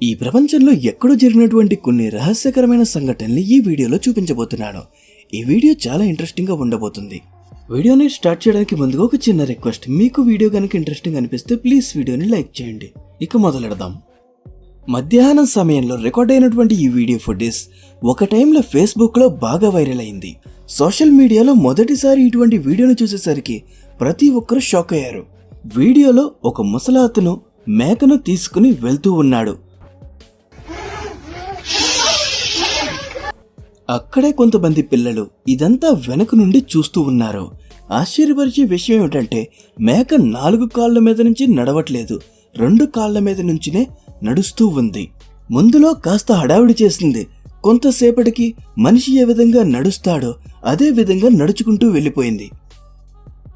ఈ ప్రపంచంలో ఎక్కడో జరిగినటువంటి కొన్ని రహస్యకరమైన సంఘటనలు ఈ వీడియోలో చూపించబోతున్నాను. ఈ వీడియో చాలా ఇంట్రెస్టింగ్ గా ఉండబోతుంది. వీడియోని స్టార్ట్ చేయడానికి ముందుగా ఒక చిన్న రిక్వెస్ట్, మీకు వీడియో కనుక ఇంట్రెస్టింగ్ అనిపిస్తే ప్లీజ్ వీడియోని లైక్ చేయండి. ఇక మొదలెడదాం. మధ్యాహ్నం సమయంలో రికార్డ్ అయినటువంటి ఈ వీడియో ఫుటేజ్ ఒక టైంలో ఫేస్బుక్ లో బాగా వైరల్ అయింది. సోషల్ మీడియాలో మొదటిసారి ఇటువంటి వీడియోను చూసేసరికి ప్రతి ఒక్కరూ షాక్ అయ్యారు. వీడియోలో ఒక ముసలాతను మేకను తీసుకుని వెళ్తూ ఉన్నాడు. అక్కడే కొంతమంది పిల్లలు ఇదంతా వెనక నుండి చూస్తూ ఉన్నారు. ఆశ్చర్యపరిచే విషయం ఏమిటంటే మేక 4 కాళ్ళ మీద నుంచి నడవట్లేదు, 2 కాళ్ళ మీద నుంచినే నడుస్తూ ఉంది. ముందులో కాస్త హడావిడి చేసింది. కొంతసేపటికి మనిషి ఏ విధంగా నడుస్తాడో అదే విధంగా నడుచుకుంటూ వెళ్ళిపోయింది.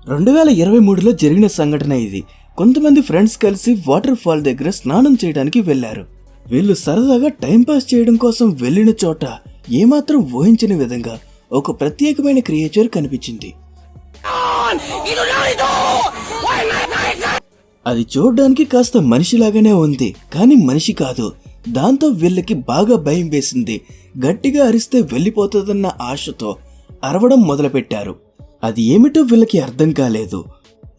2023లో జరిగిన సంఘటన ఇది. కొంతమంది ఫ్రెండ్స్ కలిసి వాటర్ ఫాల్ దగ్గర స్నానం చేయడానికి వెళ్లారు. వీళ్ళు సరదాగా టైంపాస్ చేయడం కోసం వెళ్లిన చోట ఏమాత్రం ఊహించని విధంగా ఒక ప్రత్యేకమైన క్రియేచర్ కనిపించింది. అది చూడడానికి కాస్త మనిషిలాగానే ఉంది, కానీ మనిషి కాదు. దాంతో వీళ్ళకి బాగా భయం వేసింది. గట్టిగా అరిస్తే వెళ్లిపోతుందన్న ఆశతో అరవడం మొదలుపెట్టారు. అది ఏమిటో వీళ్ళకి అర్థం కాలేదు.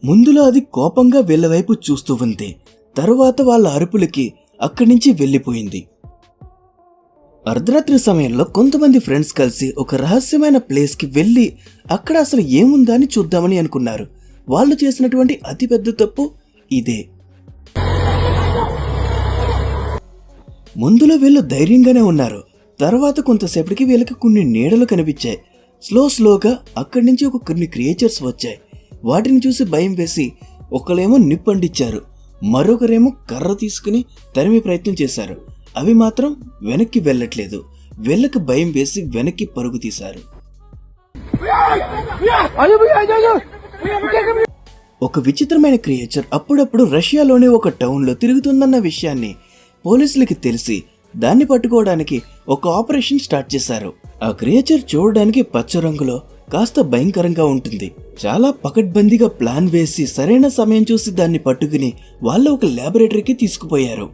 ముందులో అది కోపంగా వీళ్ళ వైపు చూస్తూ ఉంది. తరువాత వాళ్ళ అరుపులకి అక్కడి నుంచి వెళ్లిపోయింది. అర్ధరాత్రి సమయంలో కొంతమంది ఫ్రెండ్స్ కలిసి ఒక రహస్యమైన ప్లేస్ కి వెళ్లి అక్కడ అసలు ఏముందా అని చూద్దామని అనుకున్నారు. వాళ్ళు చేసినటువంటి అతిపెద్ద తప్పు ఇదే. ముందులో వీళ్ళు ధైర్యంగానే ఉన్నారు. తర్వాత కొంతసేపటికి వీళ్ళకి కొన్ని నీడలు కనిపించాయి. స్లోగా అక్కడి నుంచి కొన్ని క్రియేచర్స్ వచ్చాయి. వాటిని చూసి భయం వేసి ఒకళ్ళేమో నిప్పండిచ్చారు, మరొకరేమో కర్ర తీసుకుని తరిమే ప్రయత్నం చేశారు. అవి మాత్రం వెనక్కి వెళ్ళట్లేదు. వీళ్ళకి భయం వేసి వెనక్కి పరుగు తీశారు. ఒక విచిత్రమైన క్రియేచర్ అప్పుడప్పుడు రష్యాలోని ఒక టౌన్ లో తిరుగుతుందన్న విషయాన్ని పోలీసులకి తెలిసి దాన్ని పట్టుకోవడానికి ఒక ఆపరేషన్ స్టార్ట్ చేశారు. ఆ క్రియేచర్ చూడడానికి పచ్చ రంగులో కాస్త భయంకరంగా ఉంటుంది. చాలా పకడ్బందీగా ప్లాన్ వేసి సరైన సమయం చూసి దాన్ని పట్టుకుని వాళ్ళు ఒక ల్యాబొరేటరీకి తీసుకుపోయారు.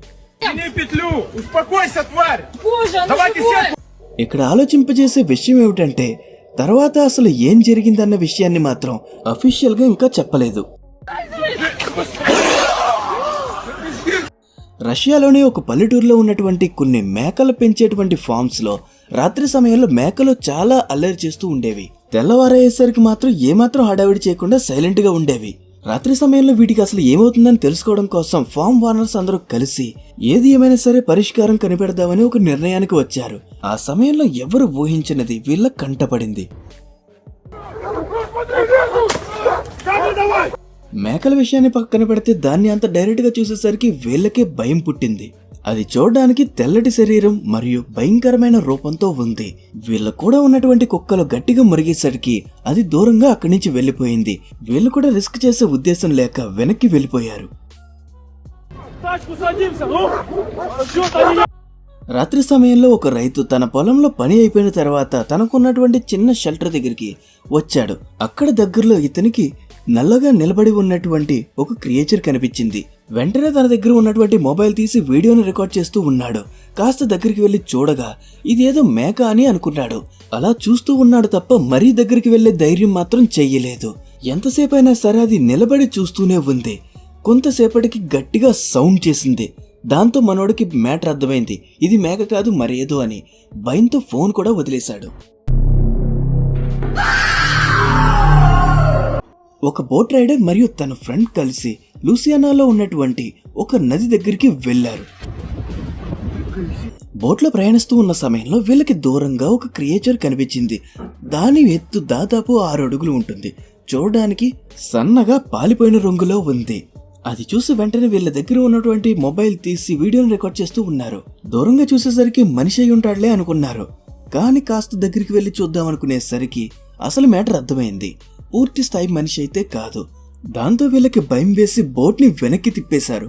ఇక్కడ ఆలోచింపజేసే విషయం ఏమిటంటే తర్వాత అసలు ఏం జరిగిందన్న విషయాన్ని మాత్రం అఫీషియల్ గా ఇంకా చెప్పలేదు. రష్యాలోని ఒక పల్లెటూరులో ఉన్నటువంటి కొన్ని మేకలు పెంచేటువంటి ఫార్మ్స్ లో రాత్రి సమయంలో మేకలు చాలా అల్లరి చేస్తూ ఉండేవి. తెల్లవారయ్యేసరికి మాత్రం ఏమాత్రం హడావిడి చేయకుండా సైలెంట్ గా ఉండేవి. రాత్రి సమయంలో వీటికి అసలు ఏమవుతుందని తెలుసుకోవడం కోసం ఫార్మ్ ఓనర్స్ అందరూ కలిసి ఏది ఏమైనా సరే పరిష్కారం కనిపెడదామని ఒక నిర్ణయానికి వచ్చారు. ఆ సమయంలో ఎవరు ఊహించినది వీళ్ళ కంటపడింది. మేకల విషయాన్ని పక్కన పెడితే దాన్ని అంత డైరెక్ట్ గా చూసేసరికి వీళ్ళకే భయం పుట్టింది. అది చూడడానికి తెల్లటి శరీరం మరియు భయంకరమైన రూపంతో ఉంది. వీళ్ళ కూడా ఉన్నటువంటి కుక్కలు గట్టిగా మురిగేసరికి అది దూరంగా అక్కడి నుంచి వెళ్లిపోయింది. వీళ్ళు కూడా రిస్క్ చేసే ఉద్దేశం లేక వెనక్కి వెళ్లిపోయారు. రాత్రి సమయంలో ఒక రైతు తన పొలంలో పని అయిపోయిన తర్వాత తనకున్నటువంటి చిన్న షెల్టర్ దగ్గరికి వచ్చాడు. అక్కడ దగ్గరలో ఇతనికి నల్లగా నిలబడి ఉన్నటువంటి ఒక క్రియేచర్ కనిపించింది. వెంటనే తన దగ్గర ఉన్నటువంటి మొబైల్ తీసి వీడియోని రికార్డ్ చేస్తూ ఉన్నాడు. కాస్త దగ్గరికి వెళ్లి చూడగా ఇదేదో మేక అని అనుకున్నాడు. అలా చూస్తూ ఉన్నాడు తప్ప మరీ దగ్గరికి వెళ్లే ధైర్యం మాత్రం చెయ్యలేదు. ఎంతసేపు అయినా సరే అది నిలబడి చూస్తూనే ఉంది. కొంతసేపటికి గట్టిగా సౌండ్ చేసింది. దాంతో మనోడికి మ్యాటర్ అర్థమైంది, ఇది మేక కాదు మరేదో అని. భయంతో ఫోన్ కూడా వదిలేశాడు. ఒక బోట్ రైడర్ మరియు తన ఫ్రెండ్ కలిసి లూసియానాలో ఉన్నటువంటి ఒక నది దగ్గరికి వెళ్లారు. బోట్లో ప్రయాణిస్తూ ఉన్న సమయంలో వీళ్ళకి దూరంగా ఒక క్రియేచర్ కనిపించింది. దాని ఎత్తు దాదాపు 6 అడుగులు ఉంటుంది. చూడడానికి సన్నగా పాలిపోయిన రంగులో ఉంది. అది చూసి వెంటనే వీళ్ళ దగ్గర ఉన్నటువంటి మొబైల్ తీసి వీడియోని రికార్డ్ చేస్తూ ఉన్నారు. దూరంగా చూసేసరికి మనిషి అయి ఉంటాడులే అనుకున్నారు. కానీ కాస్త దగ్గరికి వెళ్లి చూద్దాం అనుకునేసరికి అసలు మ్యాటర్ అర్థమైంది, పూర్తి స్థాయి మనిషి అయితే కాదు. దాంతో వీళ్ళకి భయం వేసి బోట్ ని వెనక్కి తిప్పేశారు.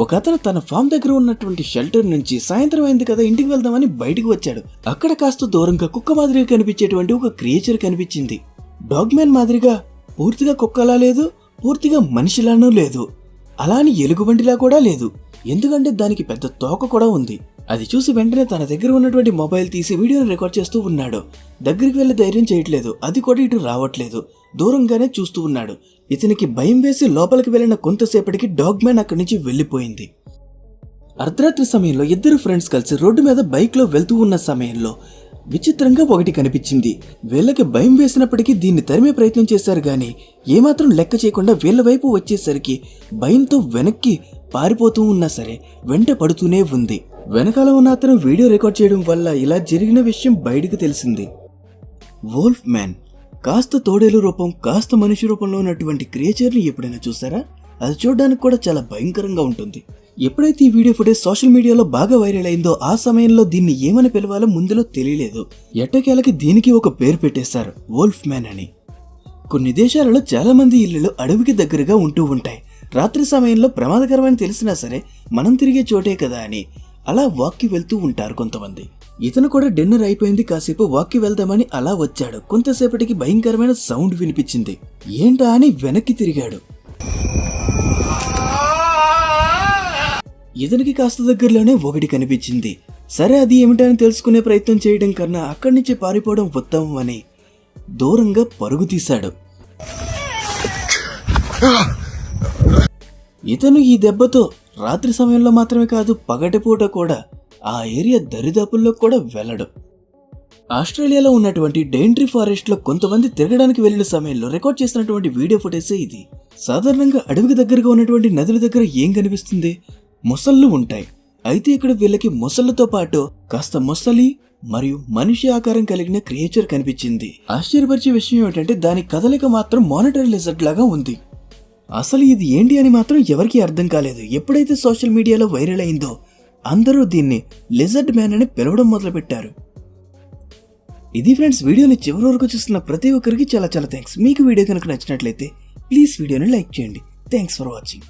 ఒక అతను తన ఫామ్ దగ్గర ఉన్నటువంటి షెల్టర్ నుంచి సాయంత్రం అయింది కదా ఇంటికి వెళ్దామని బయటకు వచ్చాడు. అక్కడ కాస్త దూరంగా కుక్క మాదిరిగా కనిపించేటువంటి ఒక క్రియేచర్ కనిపించింది. డాగ్ మ్యాన్ మాదిరిగా పూర్తిగా కుక్కలా లేదు, పూర్తిగా మనిషిలానూ లేదు, అలాని ఎలుగుబంటిలా కూడా లేదు. ఎందుకంటే దానికి పెద్ద తోక కూడా ఉంది. అది చూసి వెంటనే తన దగ్గర ఉన్నటువంటి మొబైల్ తీసి వీడియోని రికార్డ్ చేస్తూ ఉన్నాడు. దగ్గరికి వెళ్లి ధైర్యం చేయట్లేదు, అది కూడా ఇటు రావట్లేదు, దూరంగానే చూస్తూ ఉన్నాడు. ఇతనికి భయం వేసి లోపలికి వెళ్లిన కొంతసేపటికి డాగ్ మ్యాన్ అక్కడి నుంచి వెళ్లిపోయింది. అర్ధరాత్రి సమయంలో ఇద్దరు ఫ్రెండ్స్ కలిసి రోడ్డు మీద బైక్ లో వెళ్తూ ఉన్న సమయంలో విచిత్రంగా ఒకటి కనిపించింది. వీళ్ళకి భయం వేసినప్పటికీ దీన్ని తరిమే ప్రయత్నం చేశారు గాని ఏమాత్రం లెక్క చేయకుండా వీళ్ళ వైపు వచ్చేసరికి భయంతో వెనక్కి పారిపోతూ ఉన్నా సరే వెంట పడుతూనే ఉంది. వెనకాల ఉన్న అతను వీడియో రికార్డ్ చేయడం వల్ల ఇలా జరిగిన విషయం బయటకు తెలిసింది. వోల్ఫ్ మ్యాన్ కాస్త తోడేలు రూపం, కాస్త మనిషి రూపంలో ఉన్నటువంటి క్రియేచర్ని ఎప్పుడైనా చూసారా? అది చూడడానికి కూడా చాలా భయంకరంగా ఉంటుంది. ఎప్పుడైతే ఈ వీడియో ఫుటేజ్ సోషల్ మీడియాలో బాగా వైరల్ అయిందో ఆ సమయంలో దీన్ని ఏమని పిలవాలో ముందులో తెలియలేదు. ఎట్టకేలకి దీనికి ఒక పేరు పెట్టేశారు, వోల్ఫ్ మ్యాన్ అని. కొన్ని దేశాలలో చాలా మంది ఇళ్లలో అడవికి దగ్గరగా ఉంటూ ఉంటాయి. రాత్రి సమయంలో ప్రమాదకరమని తెలిసినా సరే మనం తిరిగే చోటే కదా అని అలా వాక్కి వెళ్తూ ఉంటారు కొంతమంది. ఇతను కూడా డిన్నర్ అయిపోయింది, కాసేపు వాక్కి వెళ్దామని అలా వచ్చాడు. కొంతసేపటికి భయంకరమైన సౌండ్ వినిపించింది. ఏంటా అని వెనక్కి తిరిగాడు. ఇతనికి కాస్త దగ్గరలోనే ఒకటి కనిపించింది. సరే అది ఏమిటని తెలుసుకునే ప్రయత్నం చేయడం కన్నా అక్కడి నుంచి పారిపోవడం ఉత్తమం అని దూరంగా పరుగు తీశాడు. ఇతను ఈ దెబ్బతో రాత్రి సమయంలో మాత్రమే కాదు పగటిపూట కూడా ఆ ఏరియా దరిదాపుల్లో కూడా వెళ్ళడు. ఆస్ట్రేలియాలో ఉన్నటువంటి డెయింట్రీ ఫారెస్ట్ లో కొంతమంది తిరగడానికి వెళ్లిన సమయంలో రికార్డ్ చేసినటువంటి వీడియో ఫుటేజే ఇది. సాధారణంగా అడవికి దగ్గరగా ఉన్నటువంటి నదుల దగ్గర ఏం కనిపిస్తుంది? మొసళ్ళు ఉంటాయి. అయితే ఇక్కడ వీళ్ళకి మొసళ్లతో పాటు కాస్త మొసలి మరియు మనిషి ఆకారం కలిగిన క్రియేచర్ కనిపించింది. ఆశ్చర్యపరిచే విషయం ఏమిటంటే దాని కదలిక మాత్రం మానిటరీ లిజర్డ్ లాగా ఉంది. అసలు ఇది ఏంటి అని మాత్రం ఎవరికీ అర్థం కాలేదు. ఎప్పుడైతే సోషల్ మీడియాలో వైరల్ అయిందో అందరూ దీన్ని లిజర్డ్ మ్యాన్ అని పిలవడం మొదలుపెట్టారు. ఇది ఫ్రెండ్స్, వీడియోని చివరి వరకు చూస్తున్న ప్రతి ఒక్కరికి చాలా చాలా థ్యాంక్స్. మీకు వీడియో కనుక నచ్చినట్లయితే ప్లీజ్ వీడియోని లైక్ చేయండి. Thanks for watching.